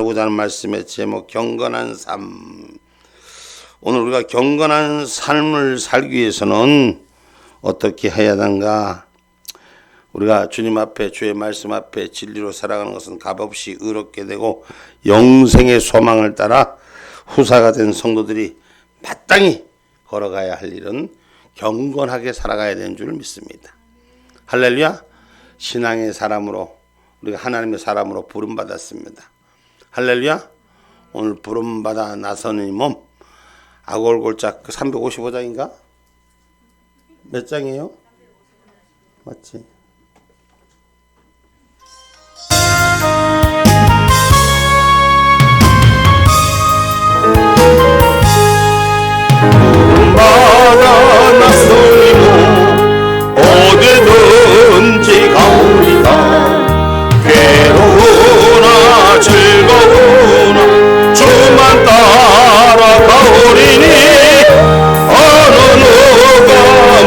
보고자 하는 말씀의 제목 경건한 삶. 오늘 우리가 경건한 삶을 살기 위해서는 어떻게 해야 하는가? 우리가 주님 앞에 주의 말씀 앞에 진리로 살아가는 것은 값없이 의롭게 되고 영생의 소망을 따라 후사가 된 성도들이 마땅히 걸어가야 할 일은 경건하게 살아가야 되는 줄 믿습니다. 할렐루야. 신앙의 사람으로 우리가 하나님의 사람으로 부름받았습니다. 할렐루야. 오늘 부름받아 나서는 이 몸 아골골짝 355장인가? 몇 장이에요? 맞지? 부름받아 나서는 몸 어디든지 가오리다. 괴로우나 즐거우나 주만 따라가오리니 어느 누가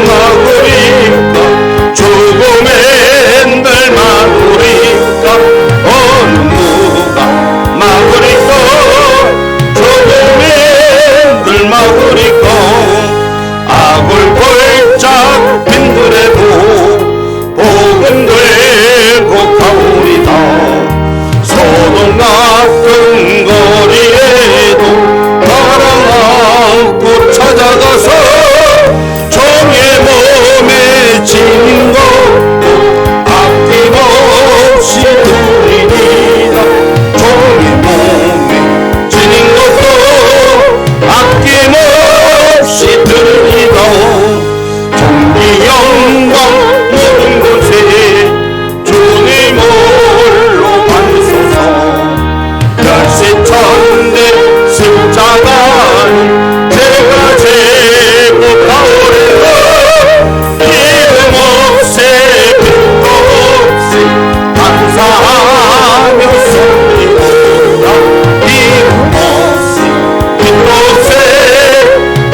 막으리까 죽음의 날 막으리까 어느 누가 막으리까 죽음의 날 막으리까 아굴골짝 빈들에도 복음 들고 가오리다. 소동 같은 거리에도 나랑 안고 찾아가서 종의 몸에 지닌 것도 아낌없이 드리리라. 종의 몸에 지닌 것도 아낌없이 드리리라. 정리 영광 모든 곳에 주님 홀로 받으소서. 열세천대 십자가는 제가 제고 가오리라. 이름 없이 빛도 없이 감사하며 섬기리라. 이름 없이 빛도 없이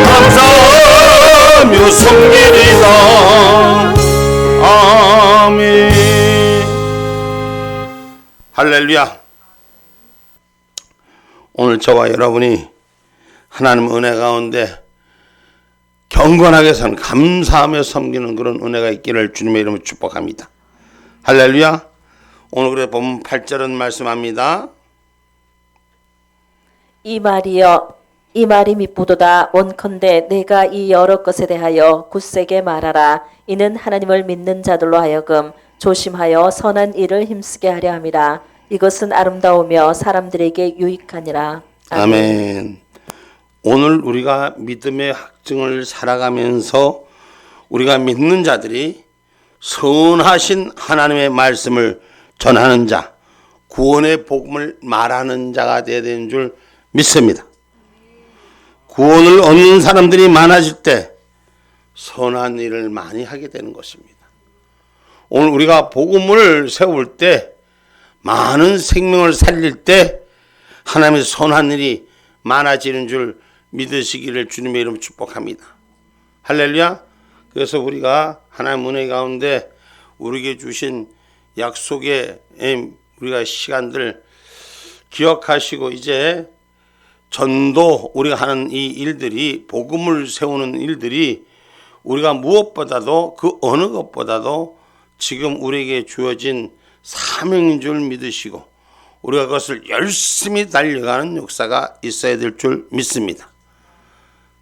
감사하며 섬기리라. 아멘. 할렐루야. 오늘 저와 여러분이 하나님 은혜 가운데 경건하게 사는 감사하며 섬기는 그런 은혜가 있기를 주님의 이름으로 축복합니다. 할렐루야. 오늘 그래 보면 8절은 말씀합니다. 이 말이여 이 말이 미쁘도다. 원컨대 내가 이 여러 것에 대하여 굳세게 말하라. 이는 하나님을 믿는 자들로 하여금 조심하여 선한 일을 힘쓰게 하려 함이라. 이것은 아름다우며 사람들에게 유익하니라. 아멘. 오늘 우리가 믿음의 확증을 살아가면서 우리가 믿는 자들이 선하신 하나님의 말씀을 전하는 자, 구원의 복음을 말하는 자가 되어야 되는 줄 믿습니다. 구원을 얻는 사람들이 많아질 때 선한 일을 많이 하게 되는 것입니다. 오늘 우리가 복음을 세울 때 많은 생명을 살릴 때 하나님의 선한 일이 많아지는 줄 믿으시기를 주님의 이름으로 축복합니다. 할렐루야. 그래서 우리가 하나님 은혜 가운데 우리에게 주신 약속의 우리가 시간들 기억하시고 이제 전도 우리가 하는 이 일들이 복음을 세우는 일들이 우리가 무엇보다도 그 어느 것보다도 지금 우리에게 주어진 사명인 줄 믿으시고 우리가 그것을 열심히 달려가는 역사가 있어야 될 줄 믿습니다.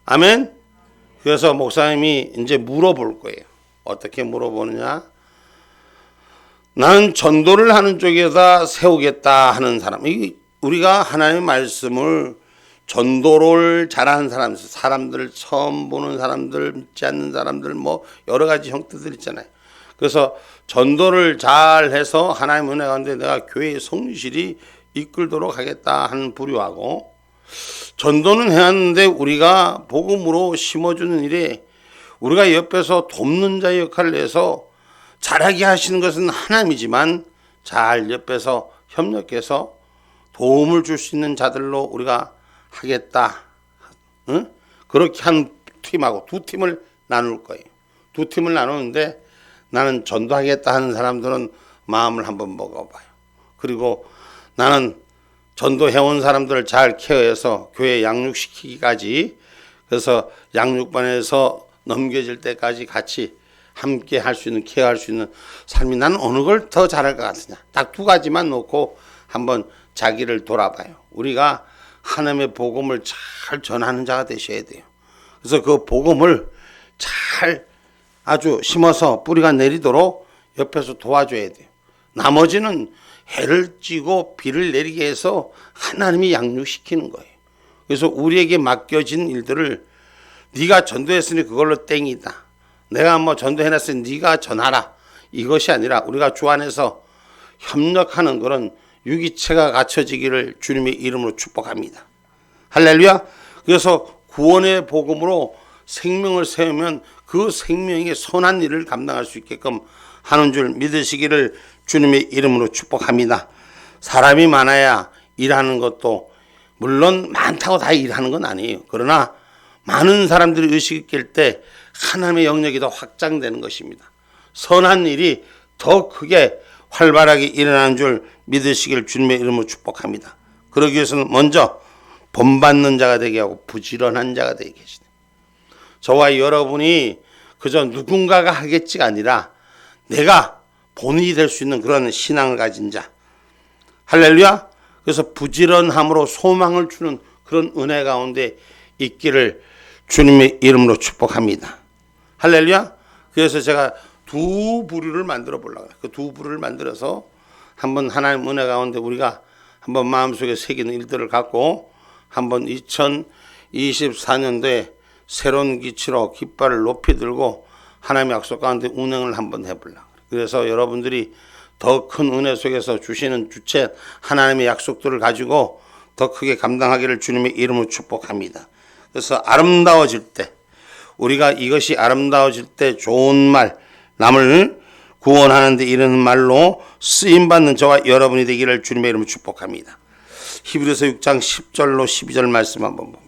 아멘. 그래서 목사님이 이제 물어볼 거예요. 어떻게 물어보느냐? 나는 전도를 하는 쪽에다 세우겠다 하는 사람. 우리가 하나님의 말씀을 전도를 잘하는 사람들 처음 보는 사람들, 믿지 않는 사람들 뭐 여러 가지 형태들 있잖아요. 그래서 전도를 잘해서 하나님 은혜 가운데 내가 교회의 성실히 이끌도록 하겠다 하는 부류하고, 전도는 해왔는데 우리가 복음으로 심어주는 일에 우리가 옆에서 돕는 자의 역할을 해서 잘하게 하시는 것은 하나님이지만 잘 옆에서 협력해서 도움을 줄 수 있는 자들로 우리가 하겠다. 응? 그렇게 한 팀하고 두 팀을 나눌 거예요. 두 팀을 나누는데 나는 전도하겠다 하는 사람들은 마음을 한번 먹어봐요. 그리고 나는 전도해온 사람들을 잘 케어해서 교회 양육시키기까지, 그래서 양육반에서 넘겨질 때까지 같이 함께 할 수 있는, 케어할 수 있는 삶이, 나는 어느 걸 더 잘할 것 같으냐. 딱 두 가지만 놓고 한번 자기를 돌아봐요. 우리가 하나님의 복음을 잘 전하는 자가 되셔야 돼요. 그래서 그 복음을 잘 아주 심어서 뿌리가 내리도록 옆에서 도와줘야 돼요. 나머지는 해를 찌고 비를 내리게 해서 하나님이 양육시키는 거예요. 그래서 우리에게 맡겨진 일들을 네가 전도했으니 그걸로 땡이다. 내가 뭐 전도해놨으니 네가 전하라. 이것이 아니라 우리가 주 안에서 협력하는 그런 유기체가 갖춰지기를 주님의 이름으로 축복합니다. 할렐루야. 그래서 구원의 복음으로 생명을 세우면 그 생명에게 선한 일을 감당할 수 있게끔 하는 줄 믿으시기를 주님의 이름으로 축복합니다. 사람이 많아야 일하는 것도, 물론 많다고 다 일하는 건 아니에요. 그러나 많은 사람들이 의식을 깰 때 하나님의 영역이 더 확장되는 것입니다. 선한 일이 더 크게 활발하게 일어나는 줄 믿으시기를 주님의 이름으로 축복합니다. 그러기 위해서는 먼저 본받는 자가 되게 하고 부지런한 자가 되게 계시다. 저와 여러분이 그저 누군가가 하겠지가 아니라 내가 본인이 될 수 있는 그런 신앙을 가진 자. 할렐루야. 그래서 부지런함으로 소망을 주는 그런 은혜 가운데 있기를 주님의 이름으로 축복합니다. 할렐루야. 그래서 제가 두 부류를 만들어 보려고 해요. 그 두 부류를 만들어서 한번 하나님 은혜 가운데 우리가 한번 마음속에 새기는 일들을 갖고 한번 2024년도에 새로운 기치로 깃발을 높이 들고 하나님의 약속 가운데 운행을 한번 해보려고. 그래서 여러분들이 더 큰 은혜 속에서 주시는 주체 하나님의 약속들을 가지고 더 크게 감당하기를 주님의 이름으로 축복합니다. 그래서 아름다워질 때, 우리가 이것이 아름다워질 때 좋은 말, 남을 구원하는 데 이르는 말로 쓰임받는 저와 여러분이 되기를 주님의 이름으로 축복합니다. 히브리서 6장 10절로 12절 말씀 한번 봅니다.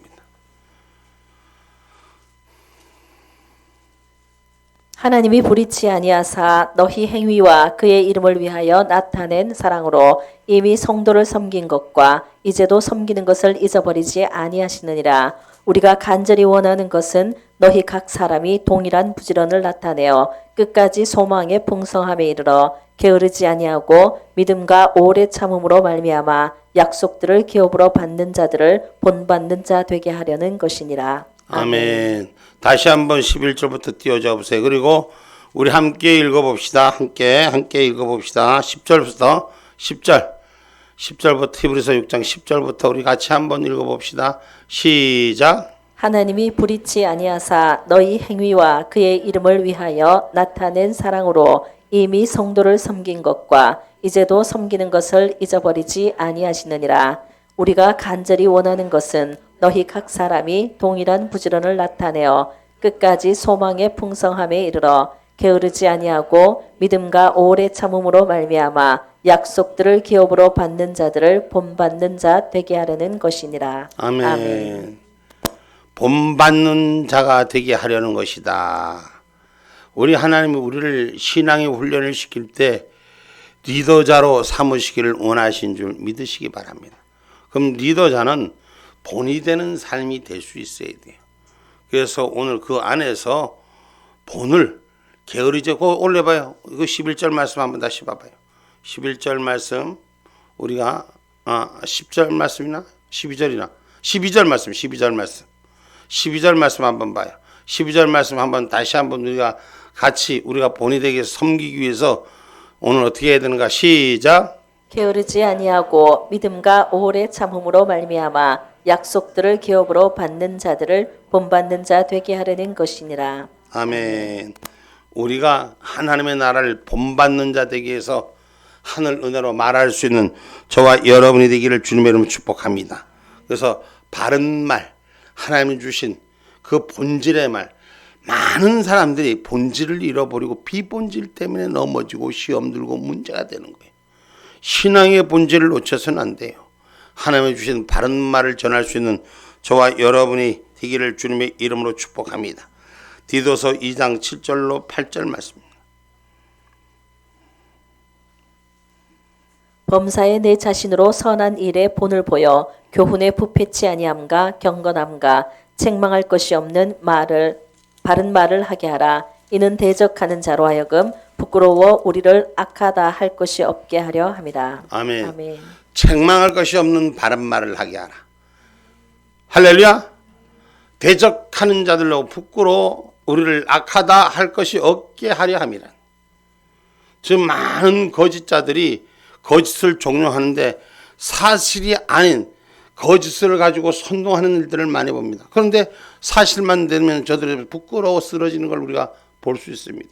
하나님이 불의치 아니하사 너희 행위와 그의 이름을 위하여 나타낸 사랑으로 이미 성도를 섬긴 것과 이제도 섬기는 것을 잊어버리지 아니하시느니라. 우리가 간절히 원하는 것은 너희 각 사람이 동일한 부지런을 나타내어 끝까지 소망의 풍성함에 이르러 게으르지 아니하고 믿음과 오래 참음으로 말미암아 약속들을 기업으로 받는 자들을 본받는 자 되게 하려는 것이니라. 아멘. 다시 한번 11절부터 띄워줘 보세요. 그리고 우리 함께 읽어봅시다. 함께 읽어봅시다. 10절부터 10절부터 히브리서 6장 10절부터 우리 같이 한번 읽어봅시다. 시작. 하나님이 불의치 아니하사 너희 행위와 그의 이름을 위하여 나타낸 사랑으로 이미 성도를 섬긴 것과 이제도 섬기는 것을 잊어버리지 아니하시느니라. 우리가 간절히 원하는 것은 너희 각 사람이 동일한 부지런을 나타내어 끝까지 소망의 풍성함에 이르러 게으르지 아니하고 믿음과 오래 참음으로 말미암아 약속들을 기업으로 받는 자들을 본받는 자 되게 하려는 것이니라. 아멘. 아멘. 본받는 자가 되게 하려는 것이다. 우리 하나님이 우리를 신앙의 훈련을 시킬 때 리더자로 삼으시기를 원하신 줄 믿으시기 바랍니다. 그럼 리더자는 본이 되는 삶이 될 수 있어야 돼요. 그래서 오늘 그 안에서 본을 게으르지, 그거 올려봐요. 이거 11절 말씀 한번 다시 봐봐요. 11절 말씀, 우리가 10절 말씀이나 12절이나 12절 말씀 12절 말씀 한번 봐요. 12절 말씀 한번 다시 한번 우리가 같이 우리가 본이 되게 섬기기 위해서 오늘 어떻게 해야 되는가? 시작. 게으르지 아니하고 믿음과 오래 참음으로 말미암아 약속들을 기업으로 받는 자들을 본받는 자 되게 하려는 것이니라. 아멘. 우리가 하나님의 나라를 본받는 자 되기 위해서 하늘 은혜로 말할 수 있는 저와 여러분이 되기를 주님의 이름으로 축복합니다. 그래서 바른 말, 하나님이 주신 그 본질의 말, 많은 사람들이 본질을 잃어버리고 비본질 때문에 넘어지고 시험 들고 문제가 되는 거예요. 신앙의 본질을 놓쳐서는 안 돼요. 하나님이 주신 바른 말을 전할 수 있는 저와 여러분이 되기를 주님의 이름으로 축복합니다. 디도서 2장 7절로 8절 말씀입니다. 범사에 내 자신으로 선한 일에 본을 보여 교훈에 부패치 아니함과 경건함과 책망할 것이 없는 바른 말을 하게 하라. 이는 대적하는 자로 하여금 부끄러워 우리를 악하다 할 것이 없게 하려 함이라. 아멘. 아멘. 책망할 것이 없는 바른 말을 하게 하라. 할렐루야. 대적하는 자들로 부끄러워 우리를 악하다 할 것이 없게 하려 함이라. 지금 많은 거짓자들이 거짓을 종용하는데 사실이 아닌 거짓을 가지고 선동하는 일들을 많이 봅니다. 그런데 사실만 되면 저들이 부끄러워 쓰러지는 걸 우리가 볼 수 있습니다.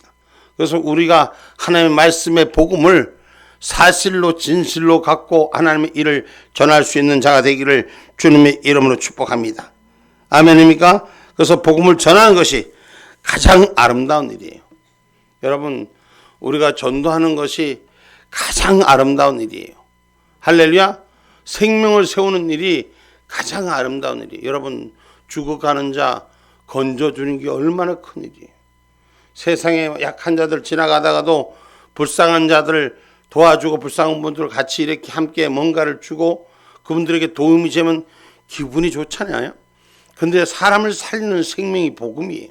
그래서 우리가 하나님의 말씀의 복음을 사실로 진실로 갖고 하나님의 일을 전할 수 있는 자가 되기를 주님의 이름으로 축복합니다. 아멘입니까? 그래서 복음을 전하는 것이 가장 아름다운 일이에요. 여러분, 우리가 전도하는 것이 가장 아름다운 일이에요. 할렐루야. 생명을 세우는 일이 가장 아름다운 일이에요. 여러분, 죽어가는 자 건져주는 게 얼마나 큰 일이에요. 세상에 약한 자들 지나가다가도 불쌍한 자들 도와주고 불쌍한 분들 같이 이렇게 함께 뭔가를 주고 그분들에게 도움이 되면 기분이 좋잖아요. 근데 사람을 살리는 생명이 복음이에요.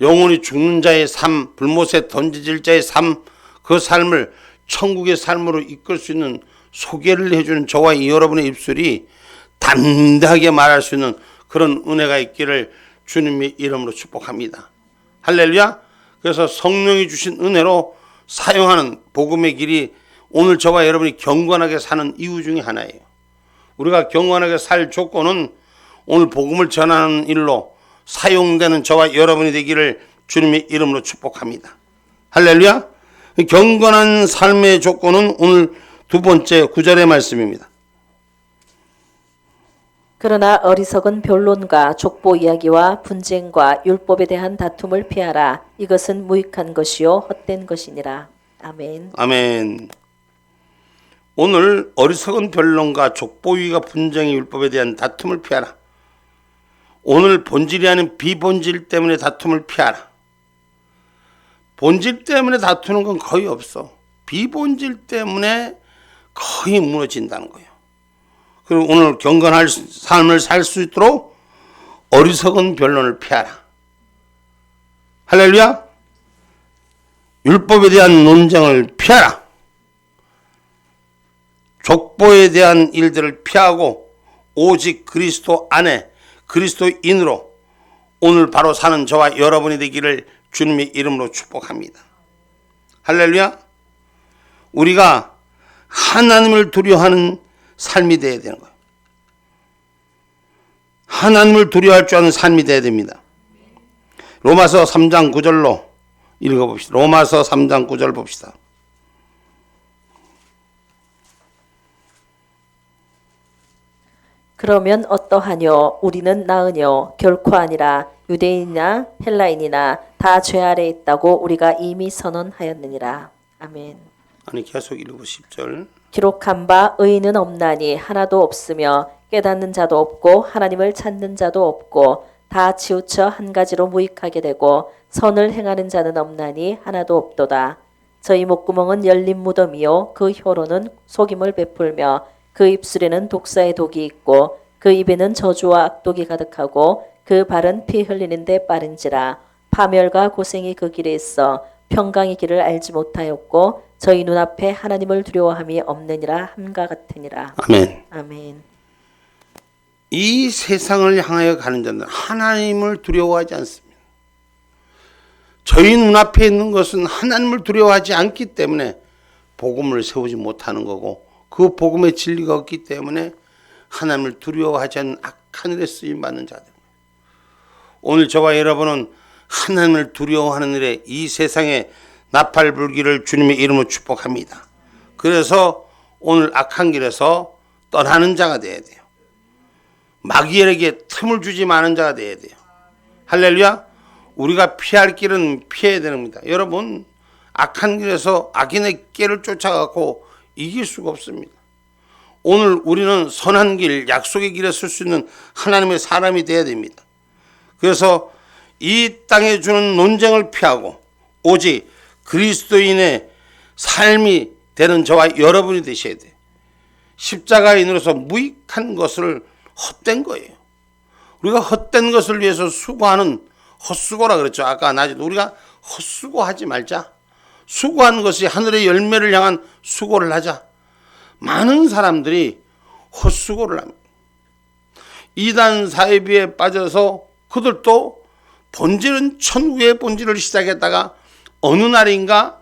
영혼이 죽는 자의 삶, 불못에 던져질 자의 삶, 그 삶을 천국의 삶으로 이끌 수 있는 소개를 해주는 저와 여러분의 입술이 담대하게 말할 수 있는 그런 은혜가 있기를 주님의 이름으로 축복합니다. 할렐루야. 그래서 성령이 주신 은혜로 사용하는 복음의 길이 오늘 저와 여러분이 경건하게 사는 이유 중에 하나예요. 우리가 경건하게 살 조건은 오늘 복음을 전하는 일로 사용되는 저와 여러분이 되기를 주님의 이름으로 축복합니다. 할렐루야. 경건한 삶의 조건은 오늘 두 번째 9절의 말씀입니다. 그러나 어리석은 변론과 족보 이야기와 분쟁과 율법에 대한 다툼을 피하라. 이것은 무익한 것이요 헛된 것이니라. 아멘. 아멘. 오늘 어리석은 변론과 족보위가 분쟁의 율법에 대한 다툼을 피하라. 오늘 본질이 아닌 비본질 때문에 다툼을 피하라. 본질 때문에 다투는 건 거의 없어. 비본질 때문에 거의 무너진다는 거예요. 그리고 오늘 경건할 삶을 살 수 있도록 어리석은 변론을 피하라. 할렐루야. 율법에 대한 논쟁을 피하라. 족보에 대한 일들을 피하고 오직 그리스도 안에 그리스도인으로 오늘 바로 사는 저와 여러분이 되기를 주님의 이름으로 축복합니다. 할렐루야. 우리가 하나님을 두려워하는 삶이 되어야 되는 거예요. 하나님을 두려워할 줄 아는 삶이 되어야 됩니다. 로마서 3장 9절로 읽어봅시다. 로마서 3장 9절 봅시다. 그러면 어떠하뇨? 우리는 나으뇨? 결코 아니라 유대인이나 헬라인이나 다 죄 아래 있다고 우리가 이미 선언하였느니라. 아멘. 아니 계속 읽고 10절. 기록한 바 의인은 없나니 하나도 없으며 깨닫는 자도 없고 하나님을 찾는 자도 없고 다 치우쳐 한 가지로 무익하게 되고 선을 행하는 자는 없나니 하나도 없도다. 저희 목구멍은 열린 무덤이요 그 혀로는 속임을 베풀며 그 입술에는 독사의 독이 있고 그 입에는 저주와 악독이 가득하고 그 발은 피 흘리는 데 빠른지라. 파멸과 고생이 그 길에 있어 평강의 길을 알지 못하였고 저희 눈앞에 하나님을 두려워함이 없느니라 함과 같으니라. 아멘. 아멘. 이 세상을 향하여 가는 자는 하나님을 두려워하지 않습니다. 저희 눈앞에 있는 것은 하나님을 두려워하지 않기 때문에 복음을 세우지 못하는 거고 그 복음의 진리가 없기 때문에 하나님을 두려워하지 않는 악한 일에 쓰임받는 자들. 오늘 저와 여러분은 하나님을 두려워하는 일에 이 세상에 나팔불기를 주님의 이름으로 축복합니다. 그래서 오늘 악한 길에서 떠나는 자가 되어야 돼요. 마귀에게 틈을 주지 마는 자가 되어야 돼요. 할렐루야. 우리가 피할 길은 피해야 됩니다. 여러분, 악한 길에서 악인의 길을 쫓아가고 이길 수가 없습니다. 오늘 우리는 선한 길, 약속의 길에 설 수 있는 하나님의 사람이 되어야 됩니다. 그래서 이 땅에 주는 논쟁을 피하고 오직 그리스도인의 삶이 되는 저와 여러분이 되셔야 돼요. 십자가인으로서 무익한 것을 헛된 거예요. 우리가 헛된 것을 위해서 수고하는 헛수고라 그랬죠. 아까 낮에도 우리가 헛수고하지 말자. 수고하는 것이 하늘의 열매를 향한 수고를 하자. 많은 사람들이 헛수고를 합니다. 이단 사이비에 빠져서 그들도 본질은 천국의 본질을 시작했다가 어느 날인가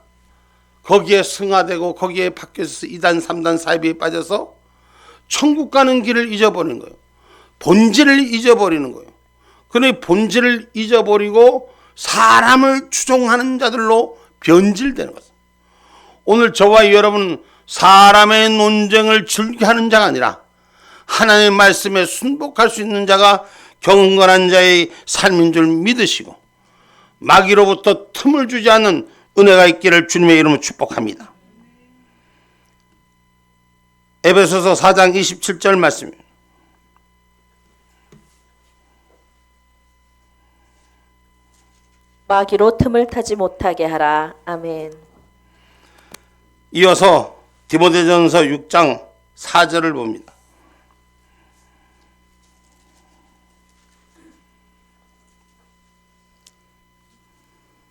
거기에 승화되고 거기에 바뀌어서 2단 3단 사이비에 빠져서 천국 가는 길을 잊어버리는 거예요. 본질을 잊어버리는 거예요. 그러니 본질을 잊어버리고 사람을 추종하는 자들로 변질되는 것입니다. 오늘 저와 여러분은 사람의 논쟁을 즐겨하는 자가 아니라 하나님의 말씀에 순복할 수 있는 자가 경건한 자의 삶인 줄 믿으시고 마귀로부터 틈을 주지 않는 은혜가 있기를 주님의 이름으로 축복합니다. 에베소서 4장 27절 말씀입니다. 마귀로 틈을 타지 못하게 하라. 아멘. 이어서 디모데전서 6장 4절을 봅니다.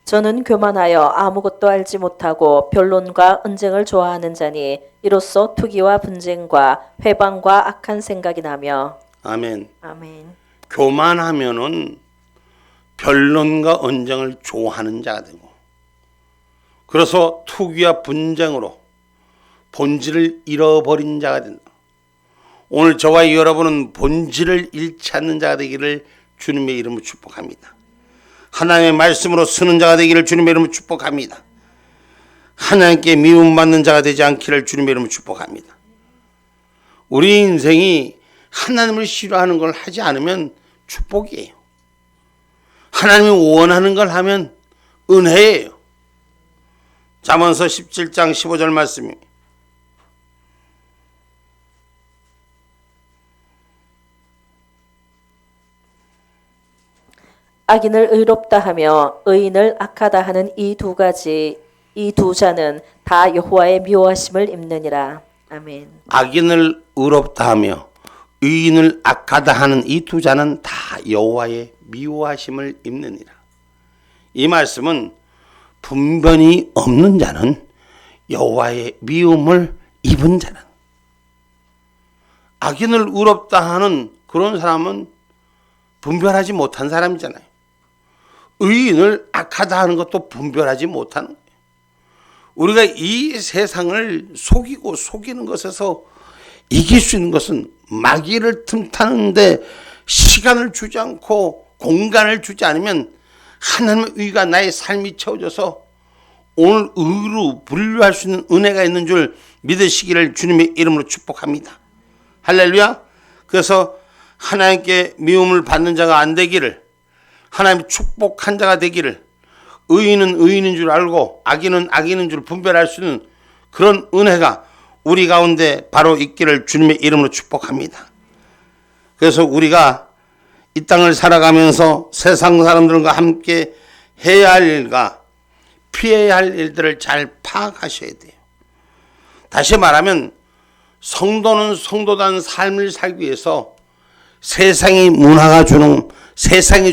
저는 교만하여 아무것도 알지 못하고 변론과 언쟁을 좋아하는 자니 이로써 투기와 분쟁과 회방과 악한 생각이 나며. 아멘. 아멘. 교만하면은 변론과 언쟁을 좋아하는 자가 되고, 그래서 투기와 분쟁으로 본질을 잃어버린 자가 된다. 오늘 저와 여러분은 본질을 잃지 않는 자가 되기를 주님의 이름으로 축복합니다. 하나님의 말씀으로 쓰는 자가 되기를 주님의 이름으로 축복합니다. 하나님께 미움받는 자가 되지 않기를 주님의 이름으로 축복합니다. 우리 인생이 하나님을 싫어하는 걸 하지 않으면 축복이에요. 하나님이 원하는 걸 하면 은혜예요. 잠언서 17장 15절 말씀입니다. 악인을 의롭다 하며 의인을 악하다 하는 이 두 자는 다 여호와의 미워하심을 입느니라. 아멘. 악인을 의롭다 하며 의인을 악하다 하는 이 두 자는 다 여호와의 미워하심을 입느니라. 이 말씀은 분변이 없는 자는 여호와의 미움을 입은 자는, 악인을 의롭다 하는 그런 사람은 분별하지 못한 사람이잖아요. 의인을 악하다 하는 것도 분별하지 못하는 거예요. 우리가 이 세상을 속이고 속이는 것에서 이길 수 있는 것은 마귀를 틈타는데 시간을 주지 않고 공간을 주지 않으면 하나님의 의가 나의 삶이 채워져서 오늘 의로 분류할 수 있는 은혜가 있는 줄 믿으시기를 주님의 이름으로 축복합니다. 할렐루야. 그래서 하나님께 미움을 받는 자가 안 되기를, 하나님 축복한 자가 되기를, 의인은 의인인 줄 알고 악인은 악인인 줄 분별할 수 있는 그런 은혜가 우리 가운데 바로 있기를 주님의 이름으로 축복합니다. 그래서 우리가 이 땅을 살아가면서 세상 사람들과 함께 해야 할 일과 피해야 할 일들을 잘 파악하셔야 돼요. 다시 말하면 성도는 성도다운 삶을 살기 위해서 세상이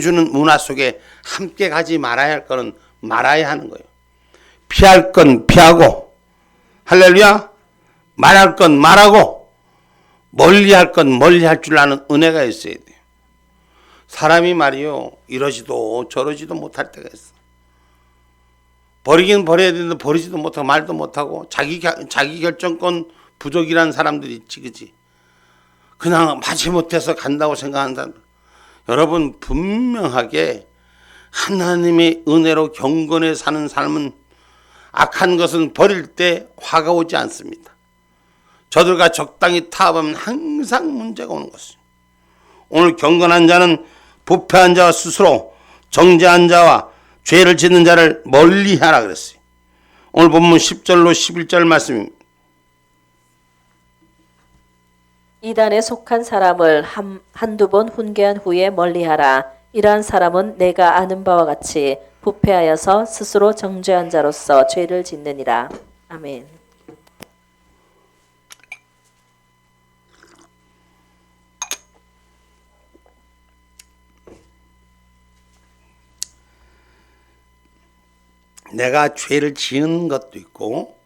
주는 문화 속에 함께 가지 말아야 할 거는 말아야 하는 거예요. 피할 건 피하고, 할렐루야, 말할 건 말하고, 멀리할 건 멀리할 줄 아는 은혜가 있어야 돼요. 사람이 말이요, 이러지도 저러지도 못할 때가 있어. 버리긴 버려야 되는데 버리지도 못하고 말도 못하고 자기 결정권 부족이라는 사람들이 있지, 그지? 그냥 마지못해서 간다고 생각하는 사람들. 여러분, 분명하게 하나님의 은혜로 경건에 사는 삶은 악한 것은 버릴 때 화가 오지 않습니다. 저들과 적당히 타협하면 항상 문제가 오는 것이죠. 오늘 경건한 자는 부패한 자와 스스로 정죄한 자와 죄를 짓는 자를 멀리하라 그랬어요. 오늘 본문 10절로 11절 말씀입니다. 이단에 속한 사람을 한두 번 훈계한 후에 멀리하라. 이러한 사람은 내가 아는 바와 같이 부패하여서 스스로 정죄한 자로서 죄를 짓느니라. 아멘. 내가 죄를 지은 것도 있고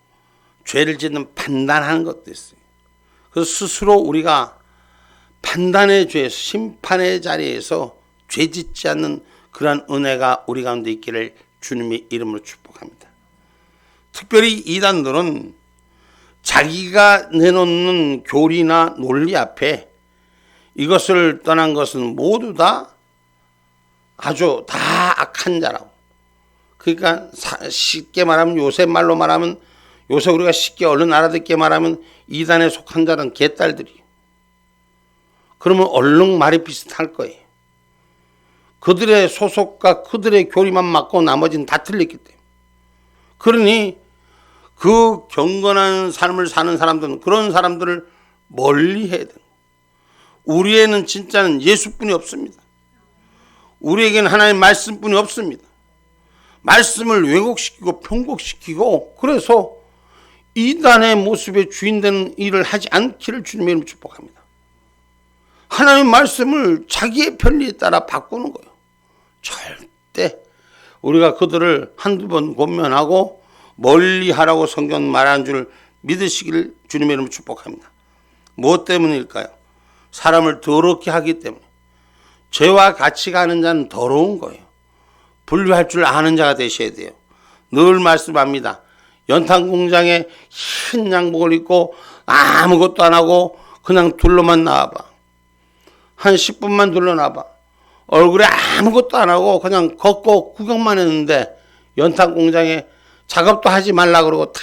죄를 짓는 판단하는 것도 있어요. 그래서 스스로 우리가 판단의 죄에서 심판의 자리에서 죄 짓지 않는 그러한 은혜가 우리 가운데 있기를 주님의 이름으로 축복합니다. 특별히 이단들은 자기가 내놓는 교리나 논리 앞에 이것을 떠난 것은 모두 다 아주 다 악한 자라고. 그러니까 쉽게 말하면 요새 말로 말하면 요새 우리가 쉽게 얼른 알아듣게 말하면 이단에 속한 자는 개딸들이. 그러면 얼른 말이 비슷할 거예요. 그들의 소속과 그들의 교리만 맞고 나머지는 다 틀렸기 때문에. 그러니 그 경건한 삶을 사는 사람들은 그런 사람들을 멀리 해야 돼요. 우리에는 진짜는 예수뿐이 없습니다. 우리에게는 하나님의 말씀뿐이 없습니다. 말씀을 왜곡시키고 편곡시키고 그래서 이단의 모습의 주인되는 일을 하지 않기를 주님의 이름으로 축복합니다. 하나님의 말씀을 자기의 편리에 따라 바꾸는 거예요. 절대 우리가 그들을 한두 번 권면하고 멀리하라고 성경 말한 줄 믿으시기를 주님의 이름으로 축복합니다. 무엇 때문일까요? 사람을 더럽게 하기 때문에. 죄와 같이 가는 자는 더러운 거예요. 분류할 줄 아는 자가 되셔야 돼요. 늘 말씀합니다. 연탄 공장에 흰 양복을 입고 아무것도 안 하고 그냥 둘러만 나와봐. 한 10분만 둘러나봐. 얼굴에 아무것도 안 하고 그냥 걷고 구경만 했는데 연탄 공장에 작업도 하지 말라 그러고 탁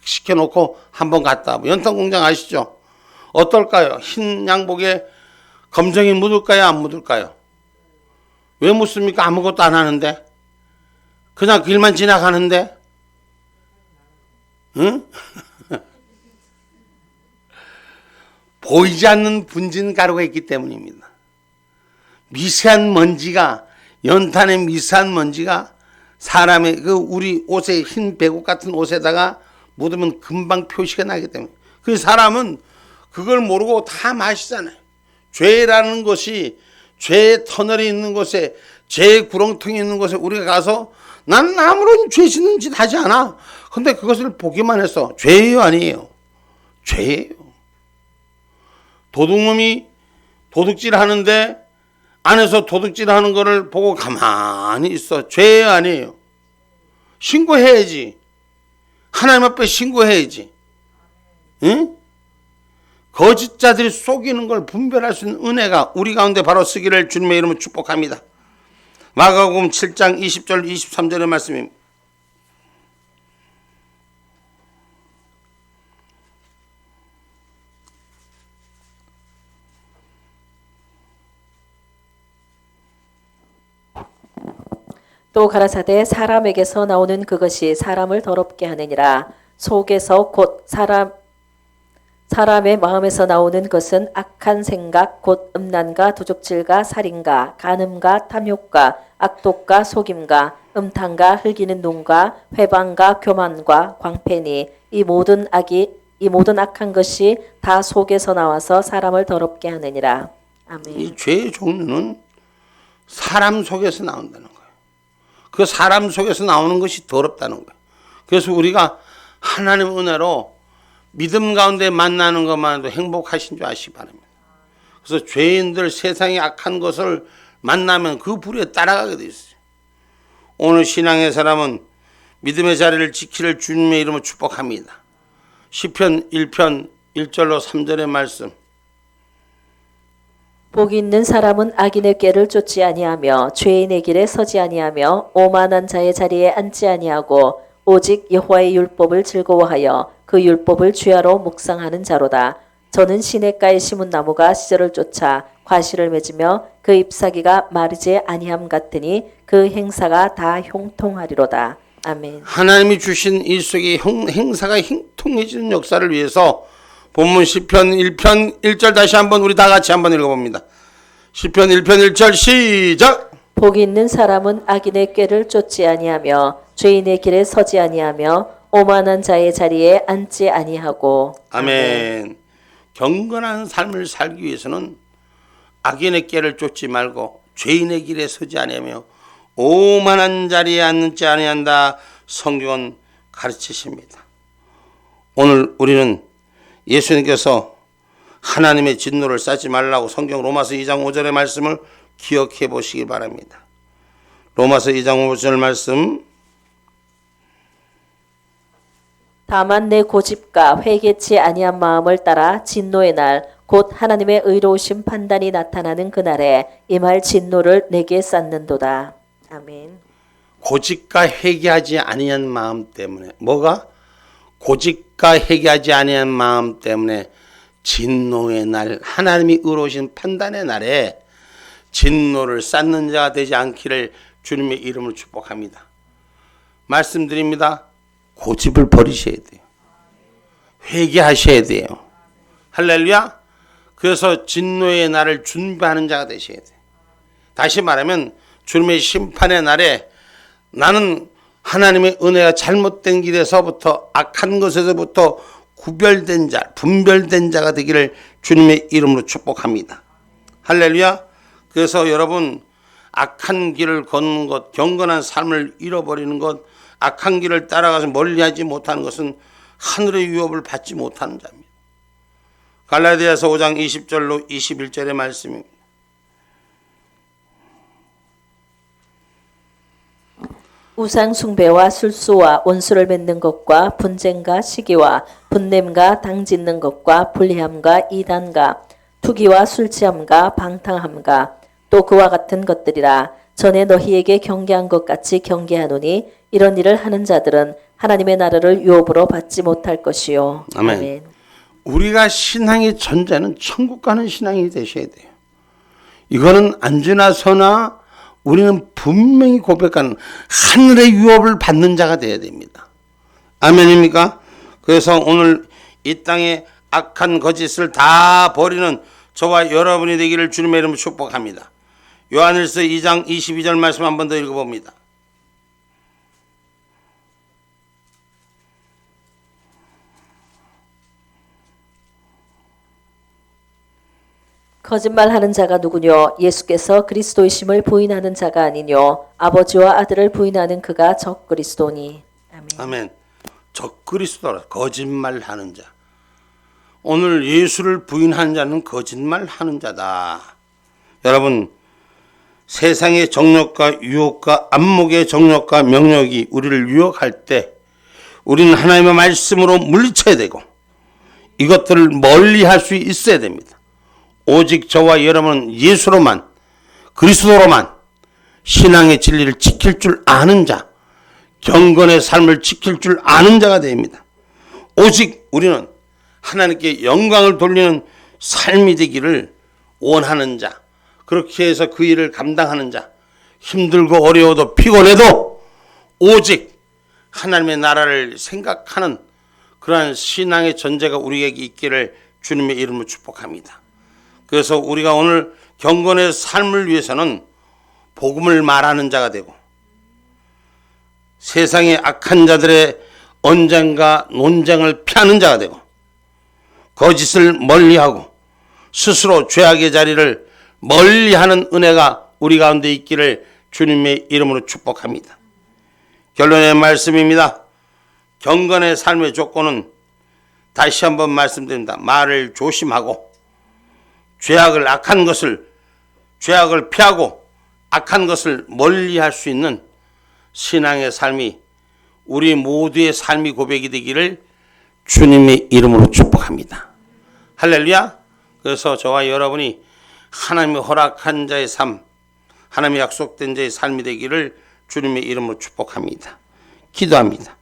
시켜놓고 한번 갔다 와봐. 연탄 공장 아시죠? 어떨까요? 흰 양복에 검정이 묻을까요? 안 묻을까요? 왜 묻습니까? 아무것도 안 하는데. 그냥 길만 지나가는데. 응? 보이지 않는 분진 가루가 있기 때문입니다. 미세한 먼지가, 연탄의 미세한 먼지가 사람의 그 우리 옷에 흰 배옷 같은 옷에다가 묻으면 금방 표시가 나기 때문에. 그 사람은 그걸 모르고 다 마시잖아요. 죄라는 것이 죄의 터널이 있는 곳에, 죄의 구렁텅이 있는 곳에 우리가 가서 나는 아무런 죄 짓는 짓 하지 않아. 근데 그것을 보기만 해서 죄예요, 아니에요? 죄예요. 도둑놈이 도둑질 하는데 안에서 도둑질 하는 거를 보고 가만히 있어. 죄예요, 아니에요? 신고해야지. 하나님 앞에 신고해야지. 응? 거짓자들이 속이는 걸 분별할 수 있는 은혜가 우리 가운데 바로 쓰기를 주님의 이름으로 축복합니다. 마가복음 7장 20절 23절의 말씀입니다. 또 가라사대 사람에게서 나오는 그것이 사람을 더럽게 하느니라. 속에서 곧 사람의 마음에서 나오는 것은 악한 생각 곧 음란과 도적질과 살인과 간음과 탐욕과 악독과 속임과 음탕과 흘기는 눈과 회방과 교만과 광패니 이 모든 악한 것이 다 속에서 나와서 사람을 더럽게 하느니라. 아멘. 이 죄의 종류는 사람 속에서 나온다는 거예요. 그 사람 속에서 나오는 것이 더럽다는 거예요. 그래서 우리가 하나님의 은혜로 믿음 가운데 만나는 것만 해도 행복하신 줄 아시기 바랍니다. 그래서 죄인들 세상의 악한 것을 만나면 그 불에 따라가게 돼 있어요. 오늘 신앙의 사람은 믿음의 자리를 지키를 주님의 이름으로 축복합니다. 시편 1편 1절로 3절의 말씀. 복이 있는 사람은 악인의 꾀를 쫓지 아니하며 죄인의 길에 서지 아니하며 오만한 자의 자리에 앉지 아니하고 오직 여호와의 율법을 즐거워하여 그 율법을 주야로 묵상하는 자로다. 저는 시냇가에 심은 나무가 시절을 쫓아 과실을 맺으며 그 잎사귀가 마르지 아니함 같으니 그 행사가 다 형통하리로다. 아멘. 하나님이 주신 일 속에 행사가 형통해지는 역사를 위해서 본문 시편 1편 1절 다시 한번 우리 다 같이 한번 읽어봅니다. 시편 1편 1절 시작. 복이 있는 사람은 악인의 꾀를 쫓지 아니하며 죄인의 길에 서지 아니하며 오만한 자의 자리에 앉지 아니하고. 아멘. 경건한 삶을 살기 위해서는 악인의 꾀를 쫓지 말고 죄인의 길에 서지 아니하며 오만한 자리에 앉지 아니한다. 성경은 가르치십니다. 오늘 우리는 예수님께서 하나님의 진노를 쌓지 말라고 성경 로마서 2장 5절의 말씀을 기억해 보시기 바랍니다. 로마서 2장 5절 말씀, 다만 내 고집과 회개치 아니한 마음을 따라 진노의 날 곧 하나님의 의로우신 판단이 나타나는 그날에 임할 진노를 내게 쌓는도다. 아멘. 고집과 회개하지 아니한 마음 때문에, 뭐가? 고집과 회개하지 아니한 마음 때문에 진노의 날, 하나님이 의로우신 판단의 날에 진노를 쌓는 자가 되지 않기를 주님의 이름으로 축복합니다. 말씀드립니다. 고집을 버리셔야 돼요. 회개하셔야 돼요. 할렐루야. 그래서 진노의 날을 준비하는 자가 되셔야 돼요. 다시 말하면 주님의 심판의 날에 나는 하나님의 은혜가 잘못된 길에서부터, 악한 것에서부터 구별된 자, 분별된 자가 되기를 주님의 이름으로 축복합니다. 할렐루야. 그래서 여러분, 악한 길을 걷는 것, 경건한 삶을 잃어버리는 것, 악한 길을 따라가서 멀리하지 못하는 것은 하늘의 유업을 받지 못하는 자입니다. 갈라디아서 5장 20절로 21절의 말씀입니다. 우상 숭배와 술수와 원수를 맺는 것과 분쟁과 시기와 분냄과 당짓는 것과 불리함과 이단과 투기와 술취함과 방탕함과 또 그와 같은 것들이라. 전에 너희에게 경계한 것 같이 경계하노니 이런 일을 하는 자들은 하나님의 나라를 유업으로 받지 못할 것이요. 아멘. 우리가 신앙의 전제는 천국 가는 신앙이 되셔야 돼요. 이거는 안주나 서나 우리는 분명히 고백하는 하늘의 유업을 받는 자가 되어야 됩니다. 아멘입니까? 그래서 오늘 이 땅에 악한 거짓을 다 버리는 저와 여러분이 되기를 주님의 이름으로 축복합니다. 요한일서 2장 22절 말씀 한 번 더 읽어봅니다. 거짓말하는 자가 누구뇨? 예수께서 그리스도이심을 부인하는 자가 아니뇨? 아버지와 아들을 부인하는 그가 적 그리스도니. 아멘. 아멘. 적 그리스도라. 거짓말하는 자. 오늘 예수를 부인하는 자는 거짓말하는 자다. 여러분, 세상의 정욕과 유혹과 안목의 정욕과 명욕이 우리를 유혹할 때 우리는 하나님의 말씀으로 물리쳐야 되고 이것들을 멀리할 수 있어야 됩니다. 오직 저와 여러분은 예수로만, 그리스도로만 신앙의 진리를 지킬 줄 아는 자, 경건의 삶을 지킬 줄 아는 자가 됩니다. 오직 우리는 하나님께 영광을 돌리는 삶이 되기를 원하는 자, 그렇게 해서 그 일을 감당하는 자, 힘들고 어려워도 피곤해도 오직 하나님의 나라를 생각하는 그러한 신앙의 전제가 우리에게 있기를 주님의 이름으로 축복합니다. 그래서 우리가 오늘 경건의 삶을 위해서는 복음을 말하는 자가 되고 세상의 악한 자들의 언쟁과 논쟁을 피하는 자가 되고 거짓을 멀리하고 스스로 죄악의 자리를 멀리하는 은혜가 우리 가운데 있기를 주님의 이름으로 축복합니다. 결론의 말씀입니다. 경건의 삶의 조건은 다시 한번 말씀드립니다. 말을 조심하고 죄악을 악한 것을 죄악을 피하고 악한 것을 멀리할 수 있는 신앙의 삶이 우리 모두의 삶이 고백이 되기를 주님의 이름으로 축복합니다. 할렐루야. 그래서 저와 여러분이 하나님의 허락한 자의 삶, 하나님의 약속된 자의 삶이 되기를 주님의 이름으로 축복합니다. 기도합니다.